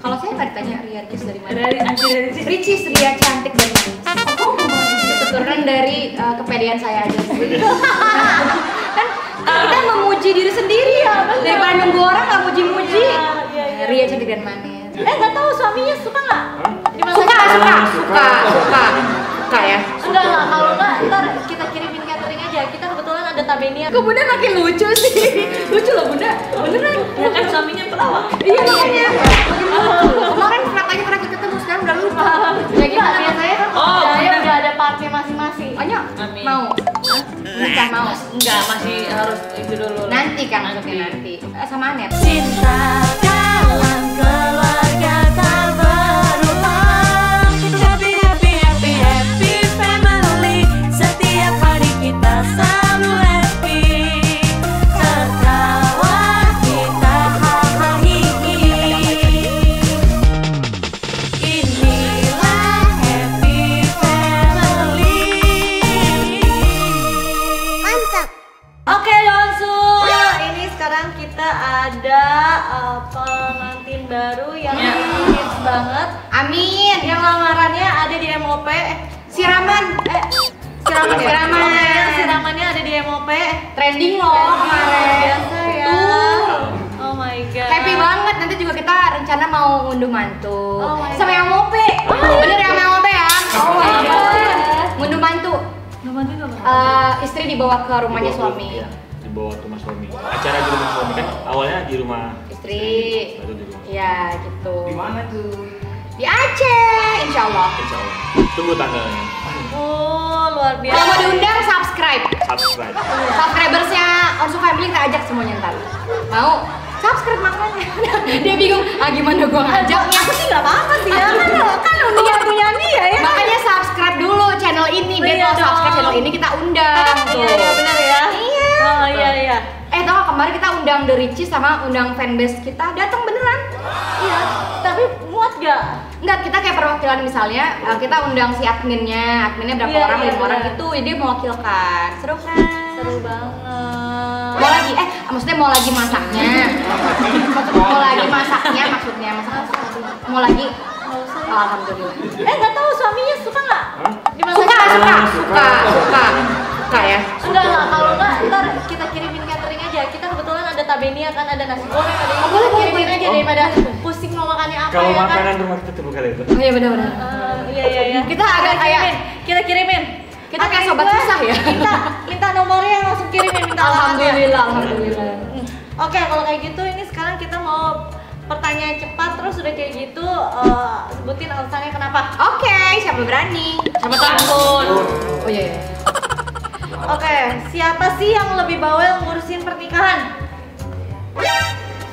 Kalau saya nggak ditanya Ria Ricis dari mana? Dari Ricis, Ria cantik dan manis. Keturunan dari kepedean saya aja. Kan kita memuji diri sendiri ya, daripada nunggu orang nggak muji-muji. Ria cantik dan manis. Nggak tahu suaminya suka nggak? Suka ya. Enggak lah, kalau nggak ntar kita kirimin catering aja. Kita kebetulan ada tabenia. Kok Bunda makin lucu sih? Lucu loh Bunda, beneran. Ya kan suaminya pelawak. Iya makanya. Makin lucu. Kemarin katanya pernah kita ketemu, sekarang udah lucu. Ya gimana biasanya kan? Saya udah ada partnya masing-masing. Anya Amin. mau? Nikah mau? Enggak, masih harus itu dulu. Nanti kan maksudnya nanti. Sama Anet. Cinta dalam keluarga tak berubah. Happy, happy, happy, happy family. Setiap hari kita selalu happy. Tertawa kita hahihi. Inilah happy family. Mantap. Oke Donsul, ini sekarang kita ada pengantin baru yang hits banget. Amin. Yang lamarannya ada di MOP. Siraman. Siramannya ada di MOP. Trending loh kemarin. Biasa ya. Tuh. Oh my god. Happy banget, nanti juga kita rencana mau ngunduh mantu. Oh my Sama yang mope. Bener yang mope ya? Oh my god. Ngunduh mantu. Istri dibawa ke rumahnya suami. Iya, dibawa ke rumah suami. Acara di rumah suami kan awalnya di rumah Istri. baru di rumah. Iya gitu. Di mana tuh? Di Aceh, insya Allah. Insya Allah. Tunggu tanggalnya. Oh luar biasa. Kalau mau diundang, subscribe. Subscribe. Subscribersnya Onsu Family kita ajak semuanya ntar. Mau? Subscribe makanya. Dia bingung, gimana gua ngajaknya? Aku sih nggak apa-apa sih ya. Kan punya dia ya. Makanya subscribe dulu channel ini, biar Iya kalau subscribe dong. channel ini kita undang. Iya benar ya. Iya. Oh iya. Tau gak, kemarin kita undang The Ricis sama undang fanbase kita, datang beneran. Iya. Tapi muat gak? Enggak, kita kayak perwakilan misalnya, kita undang si adminnya berapa Iya, orang, iya, 5 orang iya. gitu, jadi dia mewakilkan. Seru kan? Seru banget. Mau lagi, maksudnya mau lagi masaknya. Mau lagi masaknya maksudnya, mau lagi. Nggak usah ya. Alhamdulillah. Nggak tahu suaminya suka nggak? Suka ya. Enggak lah, kalau nggak ntar kita kirimin catering aja. Kita kebetulan ada tabenia kan, ada nasi goreng, ada ini. boleh, Kirimin boleh. aja daripada pusing mau makannya apa Kalau ya kan. makanan rumah kita tuh bukan itu. Oh iya benar-benar. Iya. Kita agak kayak kita kirimin. Kita kayak sobat gue susah ya. Minta nomornya langsung kirimin, minta alamatnya. Alhamdulillah. Oke, kalau kayak gitu ini sekarang kita mau pertanyaan cepat, terus udah kayak gitu sebutin alasannya kenapa. Oke, siapa berani? Siapa takut? Oh iya. Oke, siapa sih yang lebih bawel ngurusin pernikahan?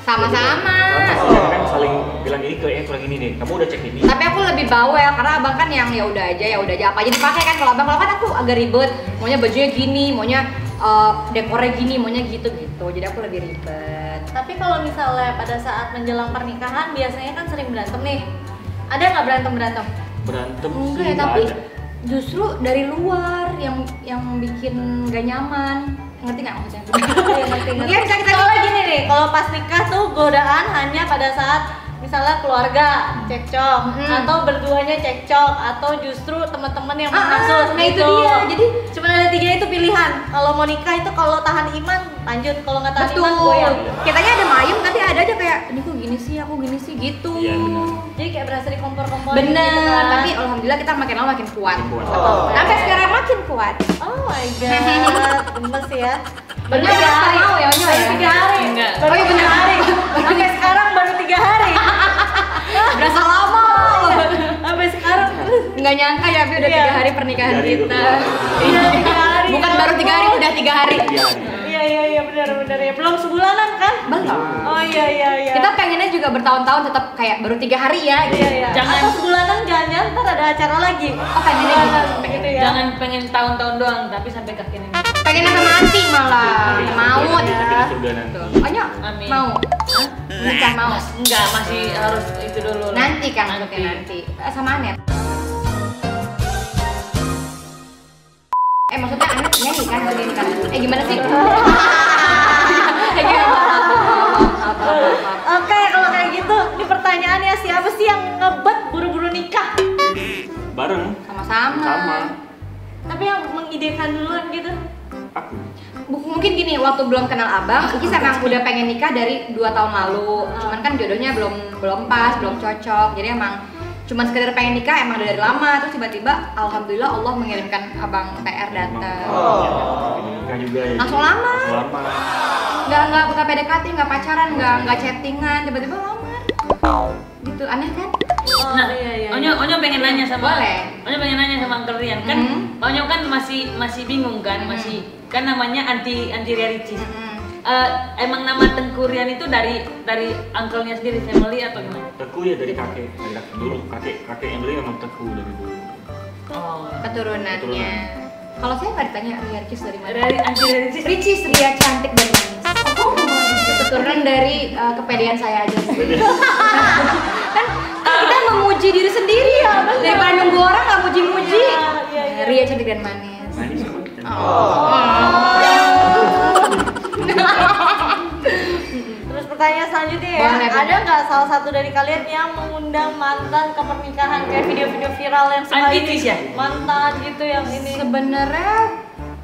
Sama-sama. Kita kan saling bilang ini kayaknya kurang ini nih. Kamu udah cek ini. Tapi aku lebih bawel karena abang kan yang ya udah aja apa aja dipakai kan. Kalau abang kan aku agak ribet, maunya bajunya gini, maunya dekornya gini, maunya gitu. Jadi aku lebih ribet. Tapi kalau misalnya pada saat menjelang pernikahan biasanya kan sering berantem nih. Ada nggak berantem? Berantem Enggak sih ya, nggak tapi ada. justru dari luar yang bikin gak nyaman. Ngerti nggak maksudnya? Iya, bisa kita Kalau gini nih, kalau pas nikah tuh godaan hanya pada saat misalnya keluarga cekcok atau berduanya cekcok atau justru teman-teman yang menghasut nah itu dia. Jadi cuma ada 3 itu pilihan. Kalau mau nikah itu kalau tahan iman lanjut, kalau nggak tahan iman goyang. Kitanya ada mayem tapi ada aja kayak ini kok gini sih, aku gini sih gitu. Iya, benar. Jadi kayak berasa dikompor-kompor Bener, gitu kan. tapi alhamdulillah kita makin lama makin kuat. Makin kuat. Betul. Sampai sekarang makin kuat. Oh my god, gemes ya. Baru 3 hari. Mau ya, Onyo ya? Baru 3 hari. Enggak. Baru Oh iya, 3 bener. hari. Sampai sekarang baru 3 hari. Berasa lama. Sampai sekarang Nggak nyangka ya, Bi, udah Iya. 3 hari pernikahan 3 hari itu. kita. Iya, 3 hari. Bukan baru 3 hari, udah 3 hari. Iya. Iya benar ya. Belum sebulanan kan? Belum. Oh iya. Kita pengennya juga bertahun-tahun tetap kayak baru 3 hari ya. Gitu. Iya. Jangan- Atau sebulanan jangan ntar ada acara lagi. Oh, pengennya gitu. Gitu ya. Jangan pengen tahun-tahun doang, tapi sampai kaki ini. Pengen sampai mati malah. Mau Sampai di ya. surga nanti. Onyo, Amin. mau? Nikah mau? Enggak, masih harus itu dulu. Nanti kan maksudnya nanti. Sama Anet. Maksudnya Anet nyanyi kan kalau dia nikah. Gimana sih? Oke, kalau kayak gitu, ini pertanyaan pertanyaannya, siapa sih yang ngebet buru-buru nikah? Bareng. Sama-sama. Sama. Tapi yang mengidekan duluan gitu. Aku. Mungkin gini, waktu belum kenal abang, Iki emang udah pengen nikah dari 2 tahun lalu. Cuman kan jodohnya belum pas, belum cocok. Jadi emang cuman sekedar pengen nikah emang dari lama. Terus tiba-tiba alhamdulillah Allah mengirimkan abang PR datang. Nikah juga ya. Langsung lama. Langsung lama. Nggak buka PDKT, nggak pacaran, nggak chattingan, tiba-tiba lamar. Gitu, aneh kan? Nah, iya. Onyo pengen nanya sama Boleh. Onyo pengen nanya sama Uncle Rian kan. Onyo kan masih bingung kan, masih kan namanya anti Ricis. Emang nama Tengku Rian itu dari uncle-nya sendiri, family atau gimana? Teku ya dari kakek dulu. Kakek yang dulu memang Teku dari dulu. Oh. Keturunannya. Kalau saya nggak ditanya Ria Ricis dari mana? Dari anti Ricis. Ricis, Ria cantik dan manis. Keturunan dari kepedean saya aja. Kan kita memuji diri sendiri ya, daripada nunggu orang nggak muji-muji. Iya. Ria cantik dan manis. Nah, ini sama. Terus pertanyaan selanjutnya ya, Boleh, ada nggak salah satu dari kalian yang mengundang mantan ke pernikahan kayak video-video viral yang suka ini? Antitis ya? Mantan gitu yang ini. Sebenarnya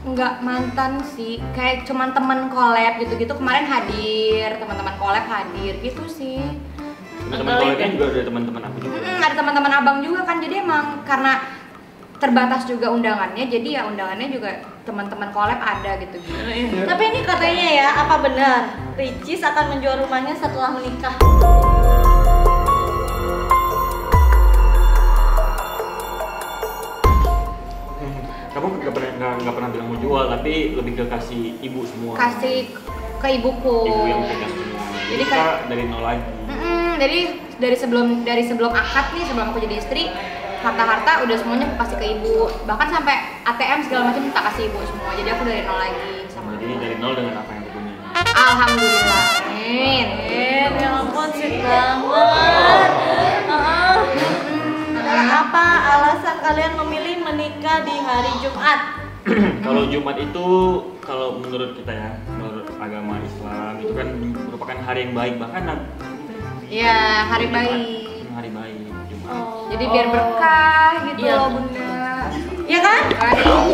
nggak mantan sih, kayak cuman teman collab gitu-gitu kemarin hadir, teman-teman collab hadir gitu sih. Teman-teman koleknya juga ada teman-teman aku juga. Ada teman-teman abang juga kan, jadi emang karena terbatas juga undangannya, jadi ya undangannya juga teman-teman collab ada gitu. Tapi ini katanya ya, apa benar Ricis akan menjual rumahnya setelah menikah? Kamu nggak pernah bilang mau jual, tapi lebih ke kasih ibu semua. Kasih ke ibuku. Ibu yang pegang semua. Jadi kita dari nol lagi. Jadi dari sebelum akad nih, sebelum aku jadi istri, harta udah semuanya aku kasih ke ibu. Bahkan sampai ATM segala macam tak kasih ibu semua. Jadi aku dari nol lagi sama. Jadi ini dari nol dengan apa yang aku punya. Alhamdulillah. Amin. Ya ampun, sweet banget. Apa alasan kalian memilih menikah di hari Jumat? Kalau Jumat itu, kalau menurut kita ya, menurut agama Islam itu kan merupakan hari yang baik, bahkan Ya, hari Jumat, baik. hari baik Jumat. Jadi biar berkah gitu Iya. loh Bunda. Ya kan?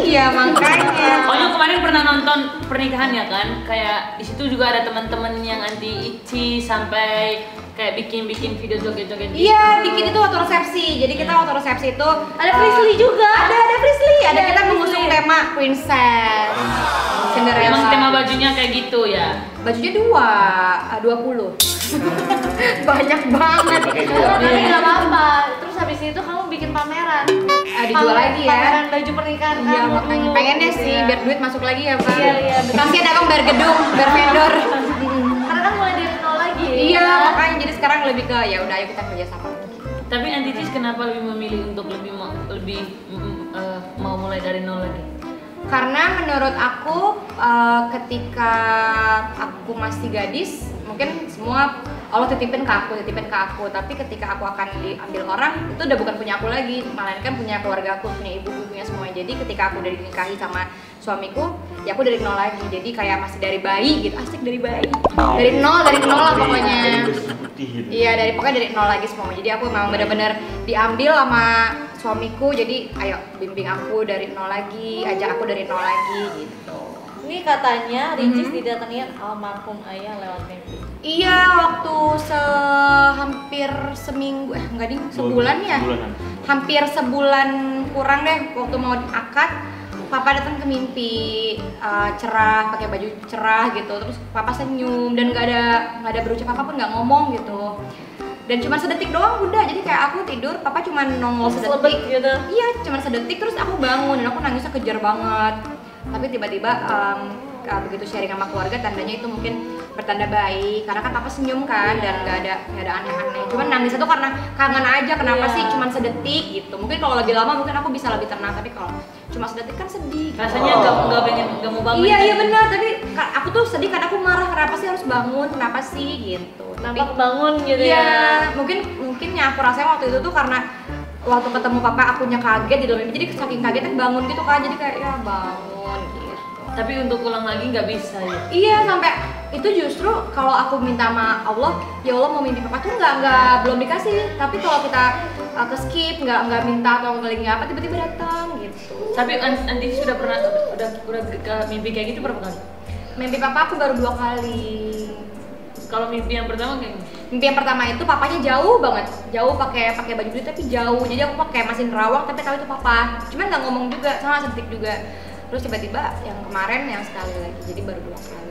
Iya makanya. Onyo kemarin pernah nonton pernikahan ya kan? Kayak di situ juga ada teman-teman yang anti Ici sampai kayak bikin video joget-joget. Iya, bikin itu waktu resepsi. Jadi kita waktu resepsi itu Ada Frisley juga. Ada Frisley. Ada Iya, kita Frisley. mengusung tema Princess. Cinderella. Emang tema bajunya kayak gitu ya? Bajunya 20. Banyak banget. Tapi nggak apa-apa. Terus habis itu kamu bikin pameran. Dijual lagi ya. Pameran baju pernikahan Iya, kamu makanya dulu. pengennya sih Iya. biar duit masuk lagi ya, Pak. Iya, betul. Kasihan abang bayar gedung, bayar vendor. Karena kan mulai dari nol lagi. Iya, makanya jadi sekarang lebih ke ya udah ayo kita kerja sama. Tapi anti Ici kenapa lebih memilih untuk lebih mau mulai dari nol lagi? Karena menurut aku ketika aku masih gadis, mungkin semua Allah titipin ke aku, tapi ketika aku akan diambil orang, itu udah bukan punya aku lagi, melainkan punya keluarga aku, punya ibu, punya semuanya. Jadi ketika aku udah dinikahi sama suamiku, ya aku dari nol lagi. Jadi kayak masih dari bayi gitu, asik dari bayi. Dari nol lah pokoknya. Gitu. Iya, pokoknya dari nol lagi semua. Jadi aku memang benar-benar diambil sama suamiku, jadi ayo bimbing aku dari nol lagi, ajak aku dari nol lagi gitu. Ini katanya Ricis didatengin almarhum ayah lewat mimpi. Iya, waktu hampir seminggu, enggak ding, sebulan ya? Sebulanan. Hampir sebulan kurang deh, waktu mau akad, papa datang ke mimpi, cerah, pakai baju cerah gitu, terus papa senyum dan nggak ada berucap apapun, nggak ngomong gitu. Dan cuma sedetik doang udah, jadi kayak aku tidur, papa cuma nongol sedetik gitu. Iya, cuma sedetik terus aku bangun dan aku nangisnya kejar banget. Tapi tiba-tiba begitu sharing sama keluarga, tandanya itu mungkin bertanda baik, karena kan papa senyum kan dan nggak ada aneh-aneh. Cuman nangis itu karena kangen aja, kenapa Iya. sih cuma sedetik gitu. Mungkin kalau lebih lama mungkin aku bisa lebih tenang, tapi kalau cuma sedetik kan sedih. Rasanya nggak mau bangun. Iya benar, tapi aku tuh sedih karena aku marah, kenapa sih harus bangun, kenapa sih gitu. Nampak bangun gitu Iya, ya. mungkin yang aku rasain waktu itu tuh karena waktu ketemu papa akunya kaget di dalam mimpi, jadi saking kagetnya bangun gitu kan, jadi kayak ya bangun gitu. Tapi untuk ulang lagi nggak bisa ya. Iya, sampai Itu justru kalau aku minta sama Allah, ya Allah mau mimpi papa tuh belum dikasih. Tapi kalau kita ke skip, nggak minta atau lagi apa tiba-tiba datang gitu. Tapi Anti sudah pernah udah ke mimpi kayak gitu berapa kali? Mimpi papa aku baru 2 kali. Kalau mimpi yang pertama kayak gimana? Mimpi yang pertama itu papanya jauh banget, jauh pakai baju biru tapi jauh. Jadi aku pakai mesin nerawang tapi tahu itu papa. Cuman nggak ngomong juga, sama sentik juga. Terus tiba-tiba yang kemarin yang sekali lagi, jadi baru 2 kali.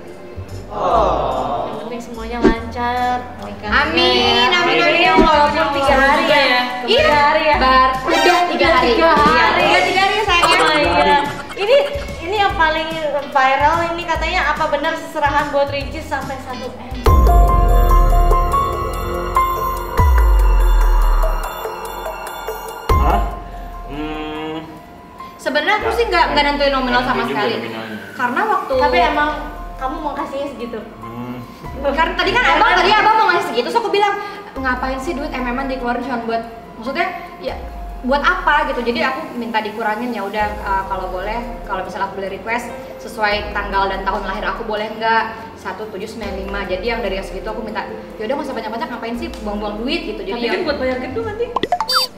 Yang penting semuanya lancar. Amin, amin ya Allah. Walaupun 3 hari ya. Iya, 3 hari ya. Udah 3 hari. 3 hari. Udah 3 hari sayangnya. Oh iya. Ini yang paling viral ini katanya apa benar seserahan buat Ricis sampai 1M? Sebenarnya aku sih nggak nentuin nominal sama sekali. Karena waktu Tapi emang kamu mau kasihnya segitu? Karena tadi kan abang mau ngasih segitu, so aku bilang ngapain sih duit MM-an dikeluarin cuma buat, maksudnya ya buat apa gitu. Jadi aku minta dikurangin, ya udah kalau boleh, kalau misalnya aku boleh request sesuai tanggal dan tahun lahir aku boleh nggak 1795. Jadi yang dari segitu aku minta ya udah nggak usah banyak-banyak, ngapain sih buang-buang duit gitu. Jadi Tapi kan buat bayar gedung nanti.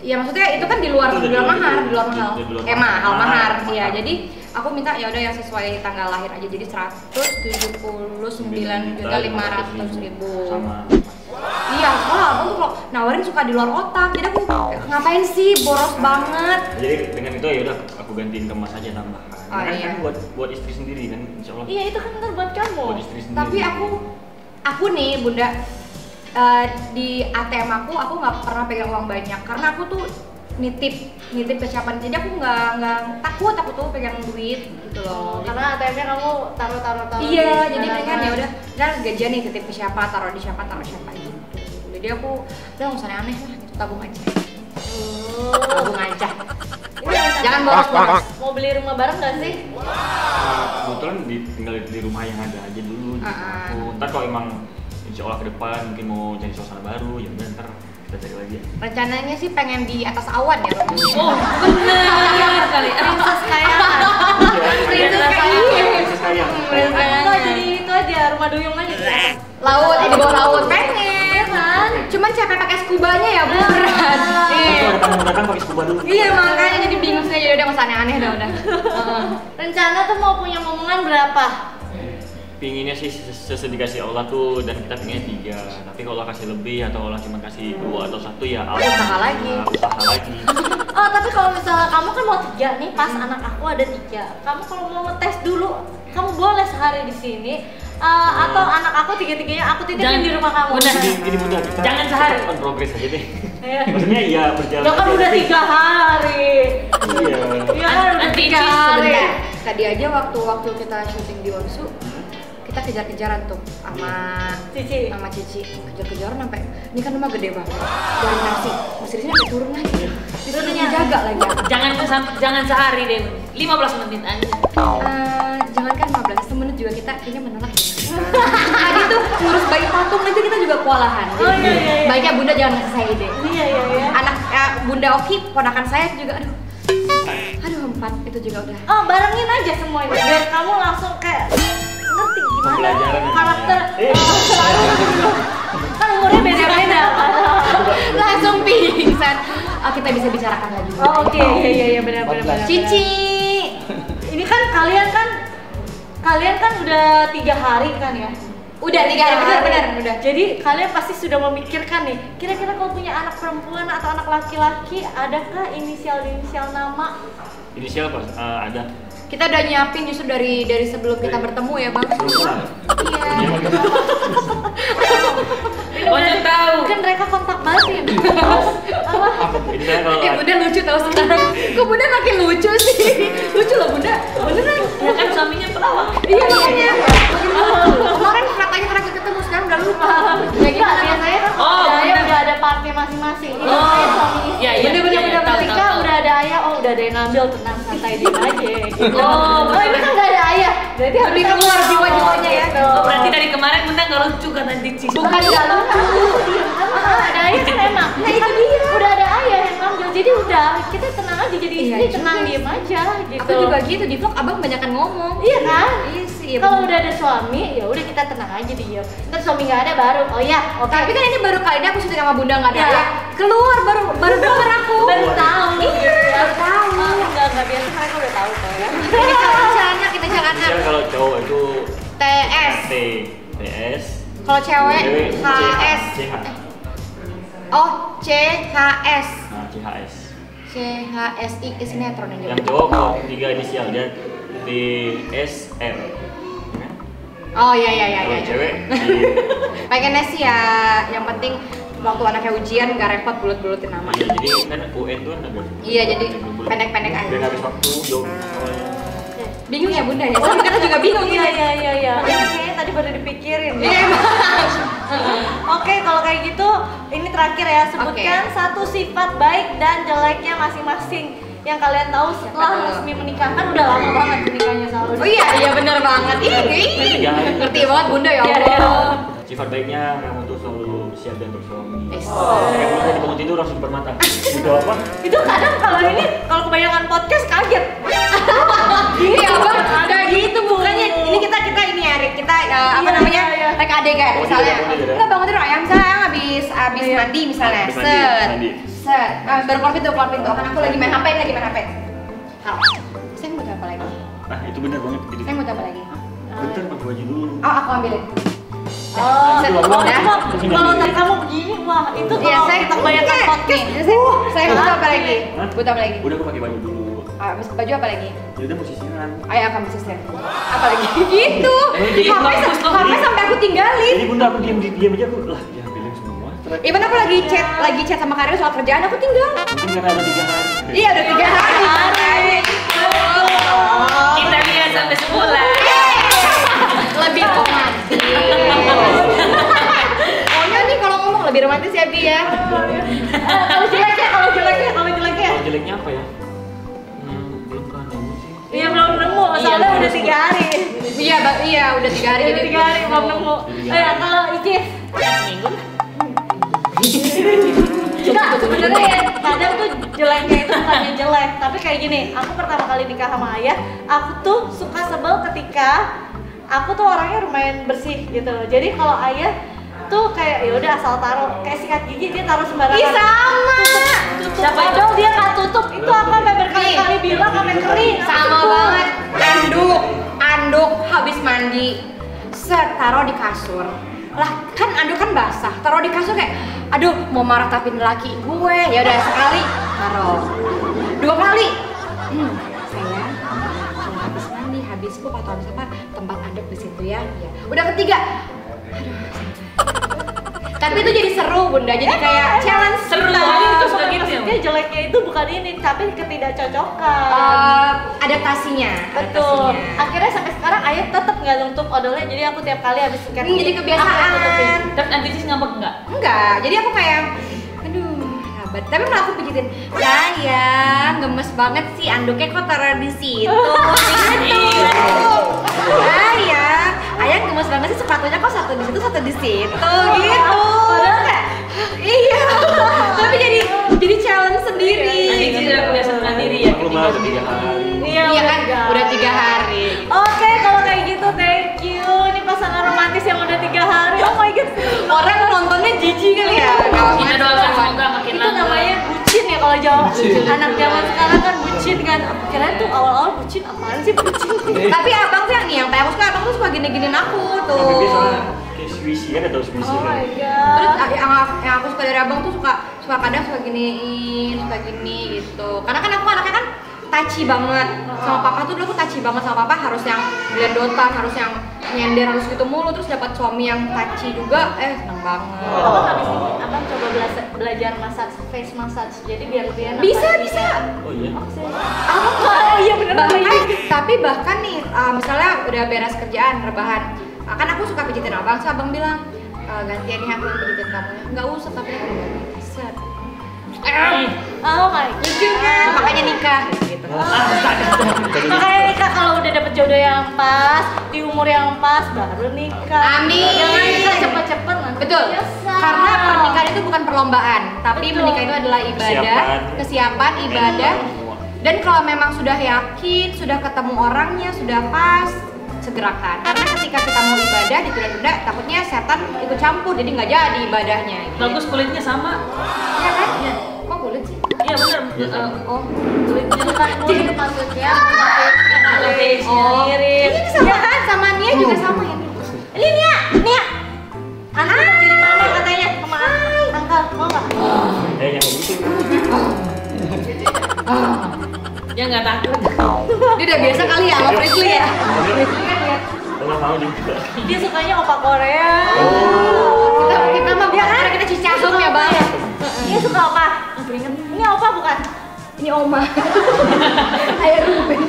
Ya maksudnya itu kan di luar mahar, mahal mahar. Iya, jadi aku minta ya udah yang sesuai tanggal lahir aja. Jadi 179.500.000. Sama. Iya, soalnya abang tuh kalau nawarin suka di luar otak. Jadi aku ngapain sih, boros banget. Jadi dengan itu ya udah aku gantiin ke emas aja tambahan. Oh, Kan iya. buat istri sendiri kan, insyaallah. Iya itu kan benar buat kamu. Buat istri sendiri. Tapi aku nih Bunda, di ATM aku nggak pernah pegang uang banyak karena aku tuh nitip ke siapa, jadi aku nggak takut aku tuh pegang duit gitu loh. Karena ATM-nya kamu taruh. Iya, jadi kan ya udah gajian nih titip ke siapa, taruh siapa gitu. Jadi aku udah nggak usah aneh lah, gitu, tabung aja. Tabung aja. Jangan boros. Mau beli rumah bareng nggak sih? Kebetulan tinggal di rumah yang ada aja dulu. Ntar kalau emang insya Allah ke depan mungkin mau cari suasana baru, ya udah ntar kita cari lagi. Rencananya sih pengen di atas awan ya rumahnya. Oh, benar kali. Princess kayangan. Princess kaya. Atau jadi itu aja rumah duyung aja. Laut, di bawah laut pengen kan. Cuman capek pakai skubanya ya Bu, berat. Kalau datang pakai scuba dulu. Iya makanya jadi bingung sih, jadi udah nggak usah aneh-aneh udah. Rencana tuh mau punya momongan berapa? Pinginnya sih sesedikasi Allah tuh, dan kita pinginnya 3. Tapi kalau Allah kasih lebih atau Allah cuma kasih 2 atau 1 ya Usaha lagi. Usaha lagi. Oh tapi kalau misalnya kamu kan mau 3 nih, pas anak aku ada 3. Kamu kalau mau ngetes dulu, kamu boleh sehari di sini. Atau anak aku 3-3-nya aku titipin di rumah kamu. Bunda. Gini Bunda, kita Jangan sehari. on progress aja deh. Iya. Maksudnya iya berjalan. Ya kan aja, udah tapi- 3 hari. Iya. Iya kan udah Nanti 3 hari. Sebentar. Tadi aja waktu kita syuting di Wonsu, kita kejar-kejaran tuh sama Cici. kejar-kejaran sampai ini kan rumah gede banget. Dari nasi, masih di sini sampai turun lagi. Disuruh jaga lagi. Jangan sehari deh, 15 menit aja. Jangankan 15 menit juga kita kayaknya menolak. Tadi tuh ngurus bayi patung aja kita juga kewalahan. Oh, iya. Baiknya Bunda jangan ngasih saya ide. Iya. Anak Bunda Oki, ponakan saya juga aduh 4 itu juga udah. Oh barengin aja semuanya biar kamu langsung kayak ngerti gimana Pembelajaran karakter. aja. Kan umurnya beda-beda. Langsung pingsan. Kita bisa bicarakan lagi. Oh oke, iya benar. Cici. Ini kan kalian kan udah 3 hari kan ya? Udah 3 hari, benar udah. Jadi kalian pasti sudah memikirkan nih, kira-kira kalau punya anak perempuan atau anak laki-laki, adakah inisial nama? Inisial apa? Ada. Kita udah nyiapin justru dari sebelum kita bertemu ya, Bang. Iya. Banyak tahu. Mungkin mereka kontak batin. Apa? Jadi saya kalau Bunda lucu tau sekarang. Kok Bunda makin lucu sih? Lucu loh Bunda. Beneran. Ya kan suaminya pelawak. Iya. Kemarin katanya terakhir ketemu, sekarang udah lupa. Ya gimana biasanya kan Oh, ada ayah bener. udah ada partnya masing-masing. Ini Oh, saya suami iya, iya, bener-bener iya, iya, tahu, ketika tahu. udah ada ayah, oh udah ada yang ngambil, tenang santai diem aja. Gitu. Oh, ini kan nggak ada ayah, berarti harus Lebih keluar sama. jiwa-jiwanya ya. Gitu. Oh, berarti dari kemarin Bunda nggak lucu kan nanti sih. Bukan dalam. Ada ayah kan emang. Nah itu dia. Udah ada ayah yang ngambil, jadi udah kita tenang aja jadi Iya istri juga tenang sih. diem aja gitu. Aku juga gitu di vlog abang banyakan ngomong. Iya kan? Iya sih. sih. Kalau udah ada suami, ya udah kita tenang aja diem. Ntar suami nggak ada baru, oh ya, oke. Tapi kan ini baru kali ini aku syuting sama Bunda nggak ada. Ya. Keluar baru denger aku. Baru tahu. Iya, baru tahu. Enggak biasa mereka udah tahu kok ya. Kita jangan Misalnya kalau cowok itu TS. TS. Kalau cewek HS. CH. Oh, CHS. Nah, CHS. CHSI sinetron yang Yang cowok kalau 3 inisial dia TSR. Oh iya. Kalau cewek di Pengennya sih ya, yang penting waktu anaknya ujian nggak repot bulut-bulutin nama. Iya, jadi kan UN tuh kan agak Iya, jadi pendek-pendek aja. biar habis waktu jauh soalnya. Bingung ya Bunda ya? Sama kita juga bingung Iya ya. iya. Kayaknya tadi baru dipikirin. Iya, Oke, kalau kayak gitu, ini terakhir ya, sebutkan satu sifat baik dan jeleknya masing-masing yang kalian tahu setelah Betul. resmi menikah. Kan udah lama banget menikahnya sama Oh iya benar banget. Ih, ngerti banget Bunda ya Iya, Allah. Sifat baiknya kamu tuh selalu siap dan bersuami. Yes. Kayak kalau dibangun tidur langsung bermata. Itu apa? Itu kadang kalau kebanyakan podcast kaget. Iya bang, kayak gitu bukannya. Ini kita ini ya, Rik. Kita apa Iya, namanya? iya. Rek adegan Oh, misalnya. bangun tidur ya? Enggak bangun tidur ayam sayang habis Iya. mandi misalnya. Habis mandi, Set. mandi. Set. Baru keluar pintu. Kan aku lagi main HP. Halo. Saya mau apa lagi? Ah, itu benar banget gitu. Saya mau apa lagi? Bentar pakai baju dulu. Oh, aku ambilin. Oh, Set. Aduh, Udah. kalau tadi kamu begini, wah itu Iya, kalau saya kita kebanyakan podcast. Saya butuh apa lagi? Hah? Butuh apa lagi? Udah aku pakai baju dulu. Habis baju apa lagi? Ya udah mau sisiran. Ayo akan bisnisnya. Apa lagi? Gitu. Jadi HP sampai aku tinggalin. Jadi bunda aku diam aja aku lah dia ambilin semua. Even aku lagi chat sama Karin soal kerjaan aku tinggal. Mungkin karena ada 3 hari. Iya udah 3 hari. Kita lihat sampai sebulan. Lebih romantis. Pokoknya nih kalau ngomong lebih romantis ya Bi ya. Kalau jeleknya. Kalau jeleknya apa ya? Belum pernah nemu sih. Iya belum nemu, soalnya udah 3 hari. Iya udah 3 hari Udah 3 hari belum nemu. Kalau Icis, Seminggu. Enggak, sebenarnya ya, kadang tuh jeleknya itu bukannya jelek, tapi kayak gini, aku pertama kali nikah sama ayah, aku tuh suka sebel ketika aku tuh orangnya lumayan bersih gitu loh. Jadi kalau ayah tuh kayak ya udah asal taruh kayak sikat gigi dia taruh sembarangan. Ih sama. Tutup odol dia nggak tutup. Itu aku sampai berkali-kali bilang sampai kering. Sama banget. Anduk habis mandi. Set taruh di kasur. Lah kan anduk kan basah. Taruh di kasur kayak aduh mau marah tapi laki gue. Ya udah sekali taruh. 2 kali. Sayang, kalau habis mandi, habis pup atau habis apa tempat anduk di situ ya. Ya. Udah ketiga. Tapi itu jadi seru Bunda, jadi kayak challenge Seru. kita. Tapi itu bukan Gitu. maksudnya jeleknya itu bukan ini, tapi ketidakcocokan. Adaptasinya. Betul. Akhirnya sampai sekarang ayah tetap nggak nutup odolnya, jadi aku tiap kali habis sikat Jadi gigi, kebiasaan. aku yang tutupin. Terus nanti sih ngambek enggak? Enggak, jadi aku kayak aduh, sahabat. Tapi malah aku pijitin. Sayang, gemes banget sih anduknya kok taruh di situ. Sayang, ayah gemes banget sih sepatunya kok satu di situ, satu di situ gitu. Padahal kayak Iya. Tapi jadi challenge sendiri. Nanti sih udah kebiasaan mandiri ya. Aku malah udah 3 hari. Iya kan, udah 3 hari. Oke, kalau kayak gitu thank you. Ini pasangan romantis yang udah 3 hari. Oh my god. Orang nontonnya jijik kali ya. Kita doakan semoga makin Itu langgeng. namanya bucin ya kalau jawab. Anak zaman sekarang kan bucin kan. Kirain tuh awal-awal bucin apaan sih bucin? Tapi abang tuh yang aku suka, abang tuh suka gini-ginin aku tuh. Tapi dia soalnya kayak squishy kan atau squishy Oh kan. my Terus god. yang aku suka dari abang tuh suka kadang suka giniin, suka gini gitu. Karena kan aku anaknya kan touchy banget sama papa tuh dulu aku touchy banget sama papa, harus yang gelendotan, harus yang nyender, harus gitu mulu. Terus dapat suami yang touchy juga, seneng banget. Abang habis ini, abang coba belajar massage, face massage. Jadi biar lebih enak. Bisa. Oh iya. Oh iya bener. Bahkan nih, misalnya udah beres kerjaan, rebahan, kan aku suka pijitin abang, so abang bilang gantian nih aku yang pijitin kamu ya. Nggak usah, tapi aku udah bisa. Oh my god. Makanya nikah gitu. Makanya nikah kalau udah dapet jodoh yang pas, di umur yang pas baru nikah. Amin. Jangan nikah cepet-cepet nanti. Betul. nyesal. Karena pernikahan itu bukan perlombaan, tapi Betul. menikah itu adalah ibadah, kesiapan ibadah. Dan kalau memang sudah yakin, sudah ketemu orangnya, sudah pas, segerakan. Karena ketika kita mau ibadah ditunda-tunda, takutnya setan ikut campur, jadi nggak jadi ibadahnya. Gitu. Bagus kulitnya sama. Iya kan? Kok kulit sih? Iya benar. Oh, Kulitnya bukan kulit maksudnya. oh. Mirip. Ini sama kan? Sama Nia juga sama ya. Ini Nia. Antum mau jadi mama katanya sama Angkal, mau nggak? Yang gitu. Ya nggak takut. Dia udah biasa kali ya sama Presley ya. Nggak mau juga. Dia sukanya opa Korea. Kita mah biar karena kita cicasum ya bang. Dia suka opa. Ini opa bukan? Ini Oma. Ayo Ruben.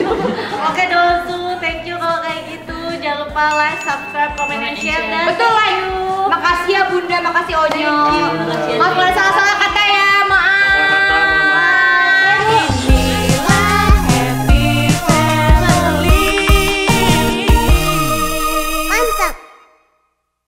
Oke Donsu, thank you kalau kayak gitu. Jangan lupa like, subscribe, comment, and share. Dan Betul like. Makasih ya Bunda, makasih Onyo. Thank you. Maaf kalau salah-salah